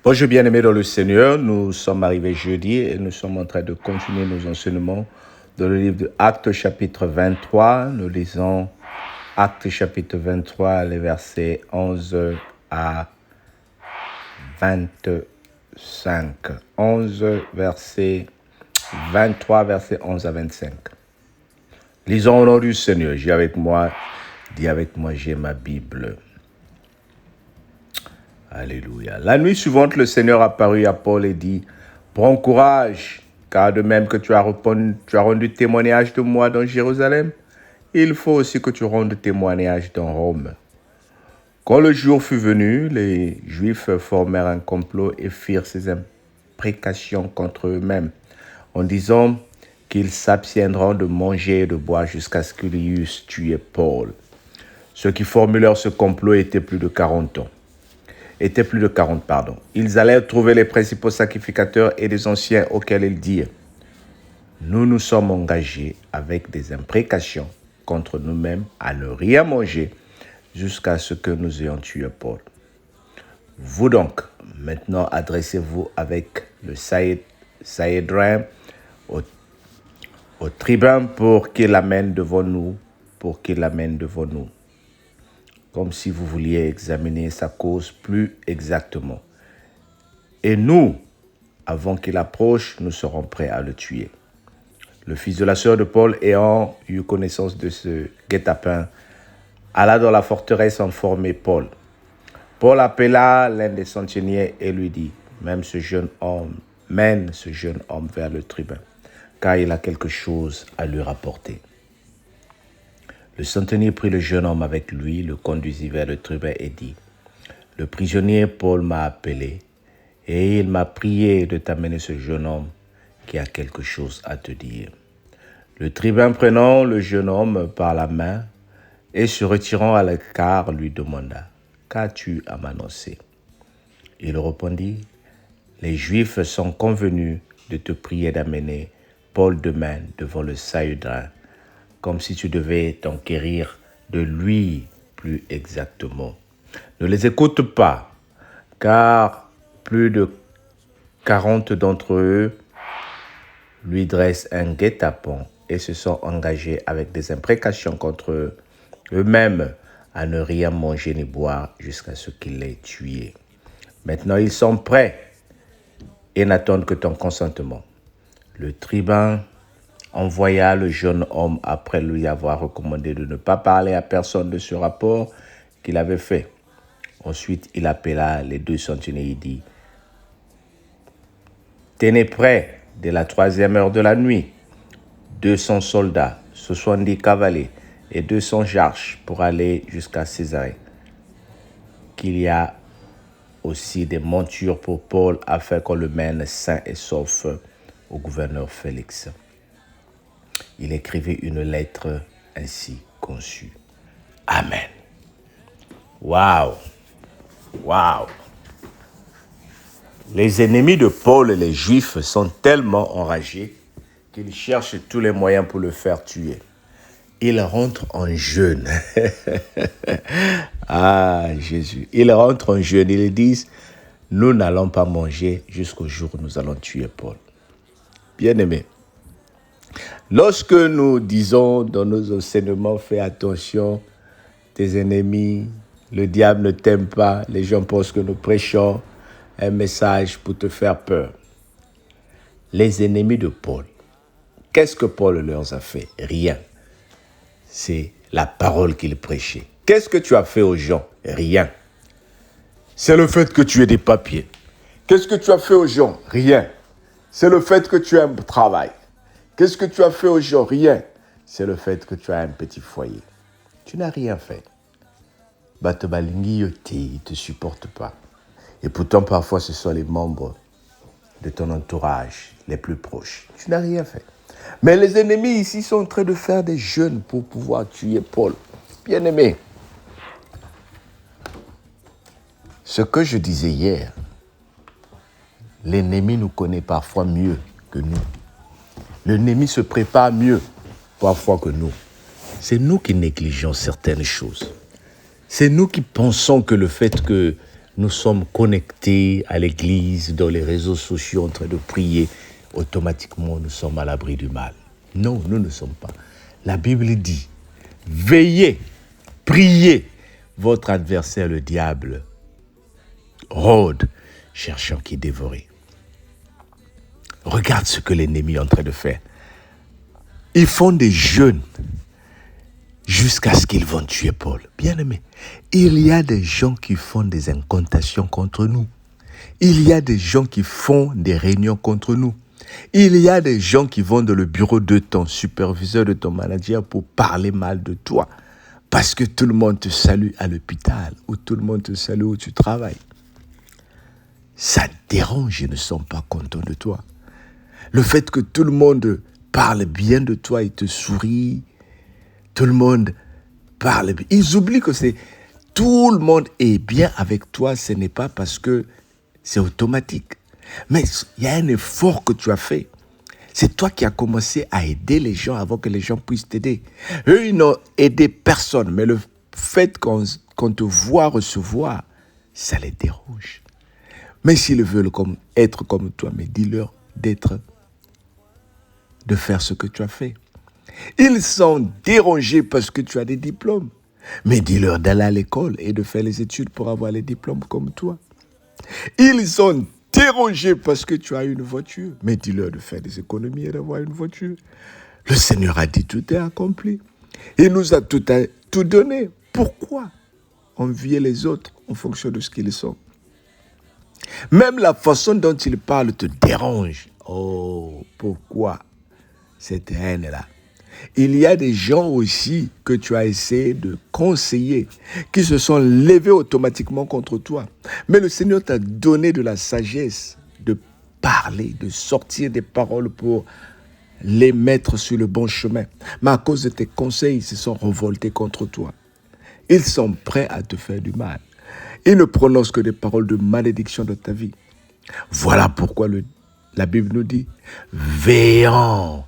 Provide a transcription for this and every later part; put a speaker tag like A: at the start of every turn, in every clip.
A: Bonjour bien-aimés dans le Seigneur, nous sommes arrivés jeudi et nous sommes en train de continuer nos enseignements dans le livre de Actes chapitre 23. Nous lisons Actes chapitre 23, les versets 11 à 25. 11 verset 23, verset 11 à 25. Lisons au nom du Seigneur. Dis avec moi, j'ai ma Bible. Alléluia. La nuit suivante, le Seigneur apparut à Paul et dit, « Prends courage, car de même que tu as rendu témoignage de moi dans Jérusalem, il faut aussi que tu rendes témoignage dans Rome. » Quand le jour fut venu, les Juifs formèrent un complot et firent ces imprécations contre eux-mêmes, en disant qu'ils s'abstiendront de manger et de boire jusqu'à ce qu'ils eussent tué Paul. Ceux qui formulèrent ce complot étaient plus de 40. Ils allèrent trouver les principaux sacrificateurs et les anciens auxquels ils dirent, « Nous nous sommes engagés avec des imprécations contre nous-mêmes à ne rien manger jusqu'à ce que nous ayons tué Paul. Vous donc, maintenant adressez-vous avec le Sanhédrin au tribun pour qu'il l'amène devant nous, comme si vous vouliez examiner sa cause plus exactement. Et nous, avant qu'il approche, nous serons prêts à le tuer. » Le fils de la sœur de Paul, ayant eu connaissance de ce guet-apens, alla dans la forteresse informer Paul. Paul appela l'un des centeniers et lui dit, « Mène ce jeune homme vers le tribun, car il a quelque chose à lui rapporter. » Le centenier prit le jeune homme avec lui, le conduisit vers le tribun et dit, « Le prisonnier Paul m'a appelé et il m'a prié de t'amener ce jeune homme qui a quelque chose à te dire. » Le tribun prenant le jeune homme par la main et se retirant à l'écart lui demanda, « Qu'as-tu à m'annoncer » Il répondit, « Les Juifs sont convenus de te prier d'amener Paul demain devant le Sanhédrin, comme si tu devais t'enquérir de lui plus exactement. Ne les écoute pas, car plus de 40 d'entre eux lui dressent un guet-apens et se sont engagés avec des imprécations contre eux-mêmes à ne rien manger ni boire jusqu'à ce qu'il les tué. Maintenant, ils sont prêts et n'attendent que ton consentement. » Le tribun envoya le jeune homme après lui avoir recommandé de ne pas parler à personne de ce rapport qu'il avait fait. Ensuite, il appela les 2 centeniers et dit, « Tenez prêt dès la 3e heure de la nuit 200 soldats, 70 cavaliers et 200 jarches pour aller jusqu'à Césarée. Qu'il y a aussi des montures pour Paul afin qu'on le mène sain et sauf au gouverneur Félix. » Il écrivit une lettre ainsi conçue. Amen. Waouh! Les ennemis de Paul et les Juifs sont tellement enragés qu'ils cherchent tous les moyens pour le faire tuer. Ils rentrent en jeûne. Ah, Jésus. Ils rentrent en jeûne. Ils disent, nous n'allons pas manger jusqu'au jour où nous allons tuer Paul. Bien-aimés, lorsque nous disons dans nos enseignements, fais attention, tes ennemis, le diable ne t'aime pas, les gens pensent que nous prêchons un message pour te faire peur. Les ennemis de Paul, qu'est-ce que Paul leur a fait? Rien. C'est la parole qu'il prêchait. Qu'est-ce que tu as fait aux gens? Rien. C'est le fait que tu aies des papiers. Qu'est-ce que tu as fait aux gens? Rien. C'est le fait que tu aies un travail. Qu'est-ce que tu as fait aux gens? Rien. C'est le fait que tu as un petit foyer. Tu n'as rien fait. Batobalingi yote, ils ne te supportent pas. Et pourtant, parfois, ce sont les membres de ton entourage les plus proches. Tu n'as rien fait. Mais les ennemis ici sont en train de faire des jeûnes pour pouvoir tuer Paul. Bien-aimé, ce que je disais hier, l'ennemi nous connaît parfois mieux que nous. L'ennemi se prépare mieux parfois que nous. C'est nous qui négligeons certaines choses. C'est nous qui pensons que le fait que nous sommes connectés à l'église, dans les réseaux sociaux, en train de prier, automatiquement nous sommes à l'abri du mal. Non, nous ne sommes pas. La Bible dit, veillez, priez, votre adversaire le diable rôde, cherchant qui dévorer. Regarde ce que l'ennemi est en train de faire. Ils font des jeûnes jusqu'à ce qu'ils vont tuer Paul. Bien-aimé, il y a des gens qui font des incantations contre nous. Il y a des gens qui font des réunions contre nous. Il y a des gens qui vont dans le bureau de ton superviseur, de ton manager pour parler mal de toi. Parce que tout le monde te salue à l'hôpital ou tout le monde te salue où tu travailles. Ça te dérange, ils ne sont pas contents de toi. Le fait que tout le monde parle bien de toi, il te sourit, tout le monde parle bien. Ils oublient que tout le monde est bien avec toi, ce n'est pas parce que c'est automatique. Mais il y a un effort que tu as fait. C'est toi qui as commencé à aider les gens avant que les gens puissent t'aider. Eux, ils n'ont aidé personne, mais le fait qu'on te voit recevoir, ça les dérange. Mais s'ils veulent être comme toi, mais dis-leur de faire ce que tu as fait. Ils sont dérangés parce que tu as des diplômes. Mais dis-leur d'aller à l'école et de faire les études pour avoir les diplômes comme toi. Ils sont dérangés parce que tu as une voiture. Mais dis-leur de faire des économies et d'avoir une voiture. Le Seigneur a dit tout est accompli. Il nous a tout donné. Pourquoi envier les autres en fonction de ce qu'ils sont? Même la façon dont ils parlent te dérange. Oh, pourquoi cette haine-là? Il y a des gens aussi que tu as essayé de conseiller, qui se sont levés automatiquement contre toi. Mais le Seigneur t'a donné de la sagesse de parler, de sortir des paroles pour les mettre sur le bon chemin. Mais à cause de tes conseils, ils se sont révoltés contre toi. Ils sont prêts à te faire du mal. Ils ne prononcent que des paroles de malédiction dans ta vie. Voilà pourquoi la Bible nous dit, veillons,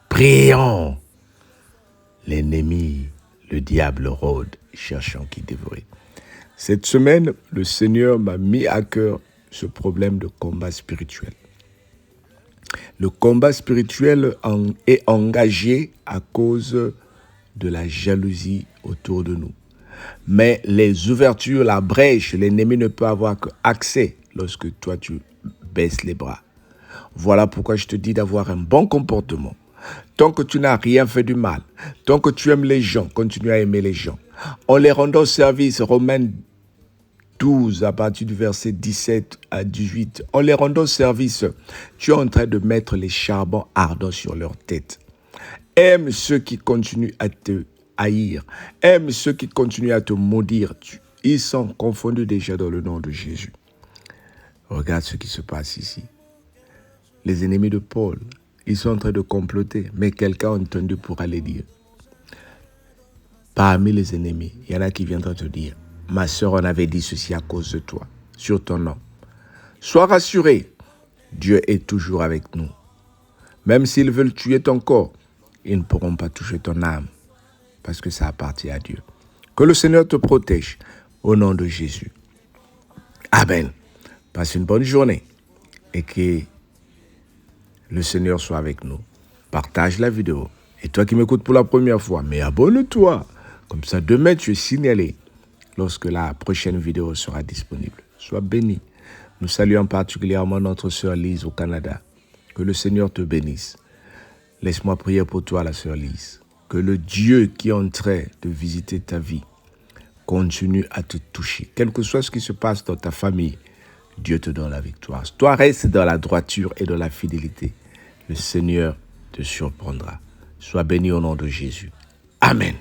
A: prions. L'ennemi, le diable rôde, cherchant qui dévorer. Cette semaine, le Seigneur m'a mis à cœur ce problème de combat spirituel. Le combat spirituel est engagé à cause de la jalousie autour de nous. Mais les ouvertures, la brèche, l'ennemi ne peut avoir accès lorsque toi tu baisses les bras. Voilà pourquoi je te dis d'avoir un bon comportement. Tant que tu n'as rien fait du mal, tant que tu aimes les gens, continue à aimer les gens. En les rendant service, Romains 12, à partir du verset 17 à 18, en les rendant service, tu es en train de mettre les charbons ardents sur leur tête. Aime ceux qui continuent à te haïr. Aime ceux qui continuent à te maudire. Ils sont confondus déjà dans le nom de Jésus. Regarde ce qui se passe ici. Les ennemis de Paul, ils sont en train de comploter, mais quelqu'un a entendu pour aller dire. Parmi les ennemis, il y en a qui viendront te dire, ma sœur en avait dit ceci à cause de toi, sur ton nom. Sois rassuré, Dieu est toujours avec nous. Même s'ils veulent tuer ton corps, ils ne pourront pas toucher ton âme, parce que ça appartient à Dieu. Que le Seigneur te protège, au nom de Jésus. Amen. Passe une bonne journée et que le Seigneur soit avec nous. Partage la vidéo. Et toi qui m'écoutes pour la première fois, mais abonne-toi. Comme ça, demain, tu es signalé lorsque la prochaine vidéo sera disponible. Sois béni. Nous saluons particulièrement notre sœur Lise au Canada. Que le Seigneur te bénisse. Laisse-moi prier pour toi, la sœur Lise. Que le Dieu qui est en train de visiter ta vie continue à te toucher. Quel que soit ce qui se passe dans ta famille, Dieu te donne la victoire. Toi, reste dans la droiture et dans la fidélité. Le Seigneur te surprendra. Sois béni au nom de Jésus. Amen.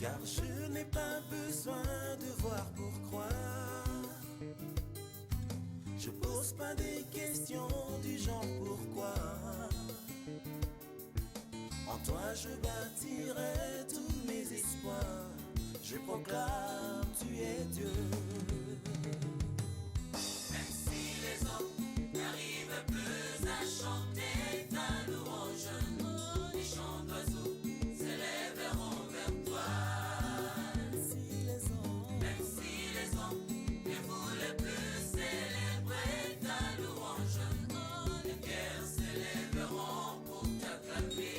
B: car je n'ai pas besoin de voir pour croire. Je pose pas des questions du genre pourquoi. En toi je bâtirai tous mes espoirs. Je proclame, tu es Dieu.
C: Même si les hommes n'arrivent plus à chanter ta louange, les chants d'oiseaux s'élèveront vers toi.
B: Même si
C: les hommes ne voulaient plus célébrer ta louange, les pierres s'élèveront pour t'acclamer.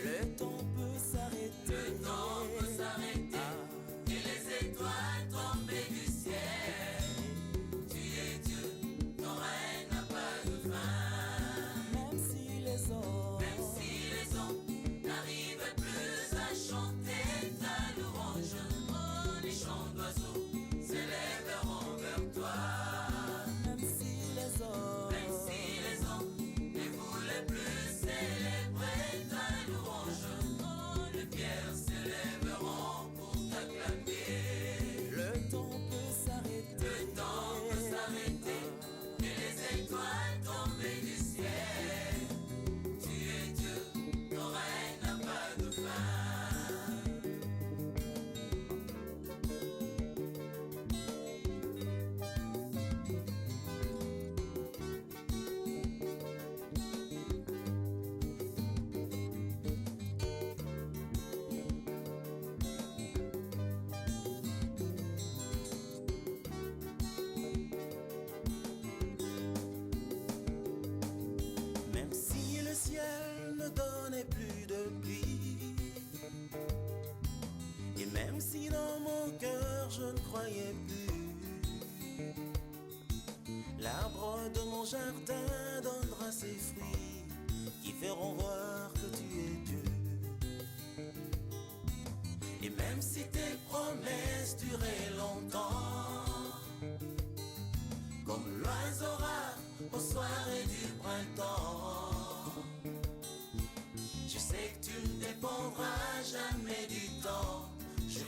B: le temps peut s'arrêter,
C: Le temps peut s'arrêter et les étoiles tomber du ciel. Tu es Dieu, ton règne n'a pas de fin.
B: même si les
C: hommes n'arrivent plus à chanter ta louange, les chants d'oiseaux s'élèveront vers toi.
B: même si les
C: hommes ne voulaient plus célébrer ta louange, les pierres s'élèveront pour t'acclamer.
B: le temps peut s'arrêter,
C: Le temps peut s'arrêter et les étoiles tomber du ciel. Tu es Dieu, ton règne n'a pas de fin.
B: même si le ciel ne donnait plus de pluie, et même si dans mon cœur je ne croyais plus. L'arbre de mon jardin donnera ses fruits qui feront voir que tu es Dieu. Et même si tes promesses duraient longtemps, comme l'oiseau rare aux soirées du printemps, je sais que tu ne dépendras jamais du temps. Je